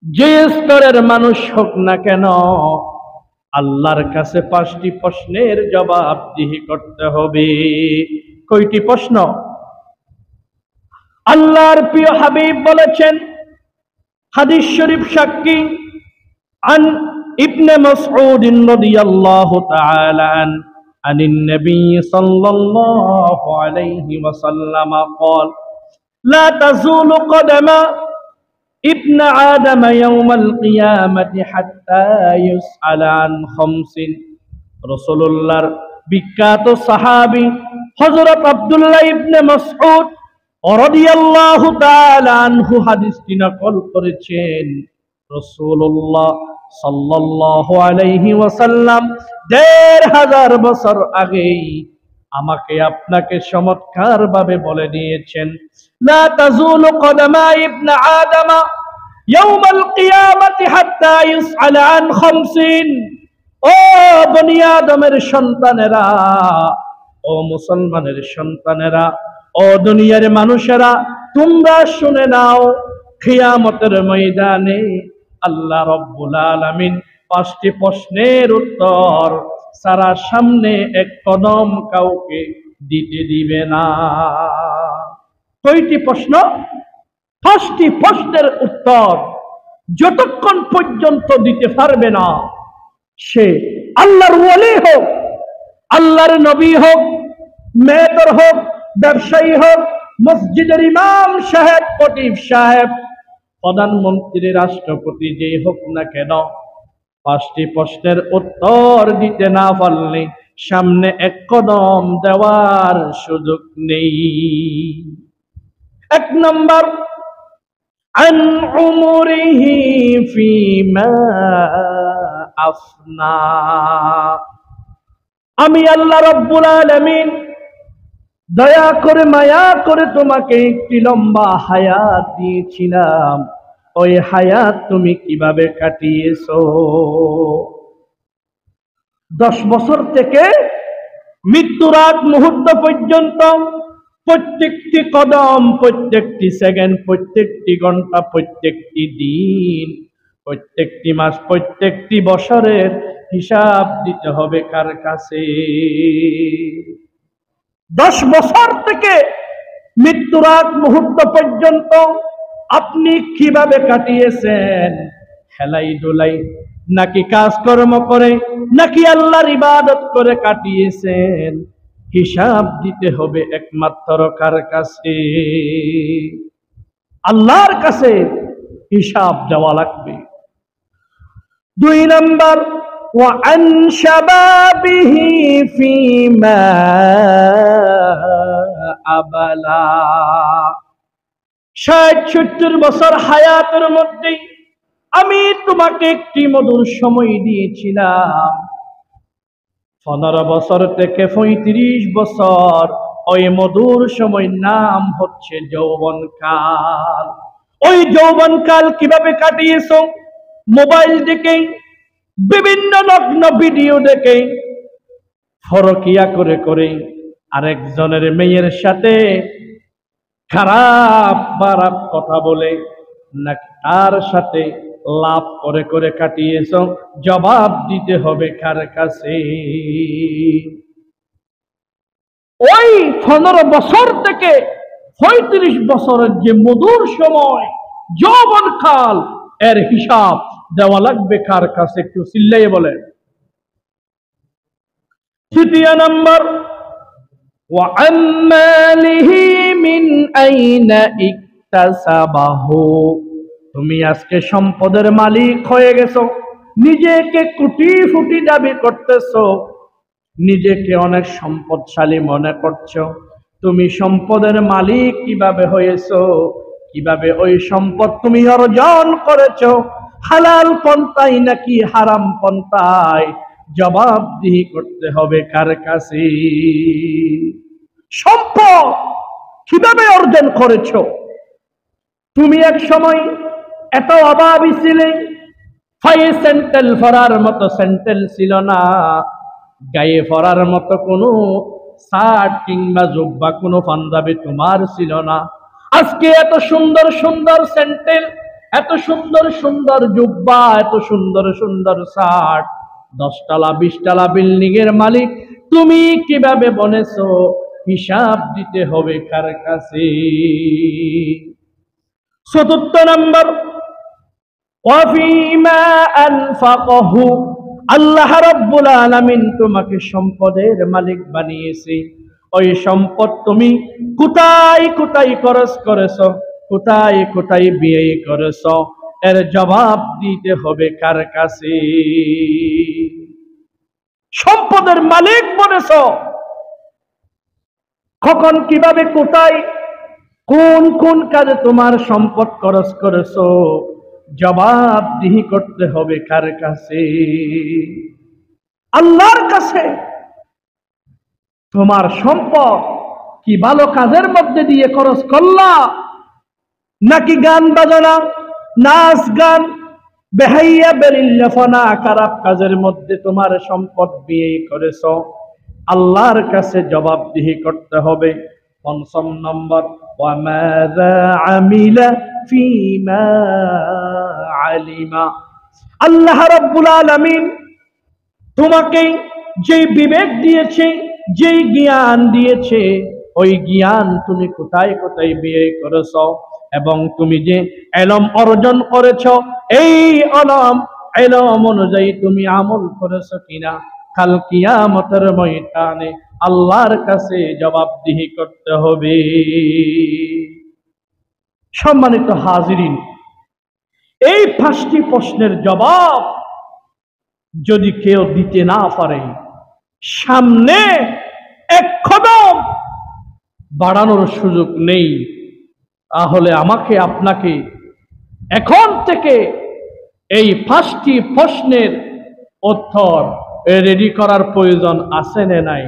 যে স্তরের মানুষ হোক না কেন, আল্লাহর কাছে 5টি প্রশ্নের জবাবদিহি করতে হবে। কয়টি প্রশ্ন? আল্লাহর প্রিয় হাবিব বলেছেন, হাদিস শরীফ সাক্ষী, আন ইবনে মাসউদ রাদিয়াল্লাহু তাআলা আনিন নবী সাল্লাল্লাহু আলাইহি ওয়াসাল্লাম قال لا تزول قدم ابن آدم يوم القيامة حتى يسأل عن 5। রাসূলুল্লাহর বিখ্যাত সাহাবী হযরত আব্দুল্লাহ ইবনে মাসউদ রাদিয়াল্লাহু তাআলা আনহু হাদিসটি নকল করেছেন। রাসূলুল্লাহ সাল্লাল্লাহু আলাইহি ওয়াসাল্লাম ১৫০০ বছর আগেই আমাকে আপনাকে চমৎকার ভাবে বলে দিয়েছেন, লা তাজুলু কদমা ইবনে আদম ইয়াউমাল কিয়ামাতি হাত্তা ইউসআলা আন ৫০। ও বনি আদমের সন্তানেরা, ও মুসলমানের সন্তানেরা, ও দুনিয়ার মানুষেরা, তোমরা শুনে নাও, কিয়ামতের ময়দানে আল্লাহ রাব্বুল আলামিন 5টি প্রশ্নের উত্তর সারা সামনে এক কদম কাউকে দিতে দিবে না। কয়টি প্রশ্ন? 5টি প্রশ্নের উত্তর যতক্ষণ পর্যন্ত দিতে পারবে না, সে আল্লাহর ওয়ালি হোক, আল্লাহর নবী হোক, মেয়র হোক, ব্যবসায়ী হোক, মসজিদের ইমাম সাহেব, খতিব সাহেব, প্রধানমন্ত্রী, রাষ্ট্রপতি যেই হোক না কেন, 5টি প্রশ্নের উত্তর দিতে না পারলে সামনে এক কদম দেওয়ার সুযোগ নেই। 1 নম্বর, আন উমরিহি ফিমা আফনা। আমি আল্লাহ রাব্বুল আলামিন দয়া করে মায়া করে তোমাকে একটি লম্বা হায়াত দিয়েছিলাম, ওই হায়াত তুমি কিভাবে কাটিয়েছো? 10 বছর থেকে মৃত্যুর আগ মুহূর্ত পর্যন্ত প্রত্যেকটি কদম, প্রত্যেকটি সেকেন্ড, প্রত্যেকটি ঘন্টা, প্রত্যেকটি দিন, প্রত্যেকটি মাস, প্রত্যেকটি বছরের হিসাব দিতে হবে কার কাছে? 10 বছর থেকে মৃত্যুর আগ মুহূর্ত পর্যন্ত আপনি কিভাবে কাটিয়েছেন? হেলাই দোলাই নাকি কাজকর্ম করে, নাকি আল্লাহর ইবাদত করে কাটিয়েছেন? হিসাব দিতে হবে একমাত্র কার কাছে? আল্লাহর কাছে হিসাব দেওয়া লাগবে। 2 নম্বর, ওয়া আন শাবাবিহি ফিমা আবালা। ৬০-৭০ বছর হায়াতের মধ্যে আমি তোমাকে একটি মধুর সময় দিয়েছিলাম। 15 বছর থেকে 35 বছর, ওই মধুর সময় নাম হচ্ছে যৌবনকাল। ওই যৌবনকাল কিভাবে কাটিয়েছো? মোবাইল দেখে, বিভিন্ন নগ্ন ভিডিও দেখে, ফরকিয়া করে করে, আরেকজনের মেয়ের সাথে খারাপ খারাপ কথা বলে, না তার সাথে লাভ করে করে কাটিয়েছ? জবাব দিতে হবে কার কাছে? ওই 15 বছর থেকে 35 বছরের যে মধুর সময় যৌবনকাল, এর হিসাব দেওয়া লাগবে কার কাছে? একটু চিল্লাইয়ে বলেন। 3 নম্বর, ওয়া আমালিহি মিন আইনা ইকতাসাবাহু। তুমি আজকে সম্পদের মালিক হয়ে গেছো, নিজেকে কোটি কোটি দাবি করতেছো, নিজেকে অনেক সম্পদশালী মনে করছো। তুমি সম্পদের মালিক কিভাবে হয়েছো? কিভাবে ওই সম্পদ তুমি অর্জন করেছো? হালাল পন্থায় নাকি হারাম পন্থায়? জবাবদিহি করতে হবে কার কাছে? সম্পদ কিভাবে অর্জন করেছো? তুমি এক সময় এত অভাবী ছিলে, পায়ে স্যান্ডেল পরার মতো স্যান্ডেল ছিল না, গায়ে পরার মতো কোনো শার্ট কিংবা জুব্বা, কোনো পাঞ্জাবি তোমার ছিল না। আজকে এত সুন্দর সুন্দর স্যান্ডেল, এত সুন্দর সুন্দর জুব্বা, এত সুন্দর সুন্দর শার্ট, 10 তলা 20 তলা বিল্ডিং এর মালিক তুমি কিভাবে বনেছো? হিসাব দিতে হবে কার কাছে? চতুর্থ নম্বর, ওয়াফিমা আনফাকহু, আল্লাহ রাব্বুল আলামিন তোমাকে সম্পদের মালিক বানিয়েছে, ওই সম্পদ তুমি কোথায় কোথায় খরচ করেছো, কোথায় কোথায় ব্যয় করেছো, এর জবাব দিতে হবে কার কাছে? সম্পদের মালিক বনেছো, কখন কিভাবে কোথায় কোন কোন কাজে তোমার সম্পদ খরচ করেছো, জবাবদিহি করতে হবে কার কাছে? আল্লাহর কাছে। তোমার সম্পদ কি ভালো কাজের মধ্যে দিয়ে খরচ করলা, নাকি গান বাজনা, নাচ গান, বেহাইয়া বেরিল্লাফনা, খারাপ কাজের মধ্যে তোমার সম্পদ ব্যয় করেছ? আল্লাহর কাছে জবাবদিহি করতে হবে। পঞ্চম নম্বর, ওয়ামাযা আমিলা ফীমা আলিমা, আল্লাহ রাব্বুল আলামিন তোমাকে যে বিবেক দিয়েছে, যে জ্ঞান দিয়েছে, ওই জ্ঞান তুমি কোথায় কোথায় ব্যয় করেছ, এবং তুমি যে ইলম অর্জন করেছ, এই ইলম অনুযায়ী তুমি আমল করেছো কিনা, কাল কিয়ামতের ময়দানে আল্লাহর কাছে জবাবদিহি করতে হবে। সম্মানিত হাজিরিন, এই 5টি প্রশ্নের জবাব যদি কেউ দিতে না পারে, সামনে এক কদম বাড়ানোর সুযোগ নেই। তাহলে আমাকে আপনাকে এখন থেকে এই 5টি প্রশ্নের উত্তর রেডি করার প্রয়োজন আছে না নাই?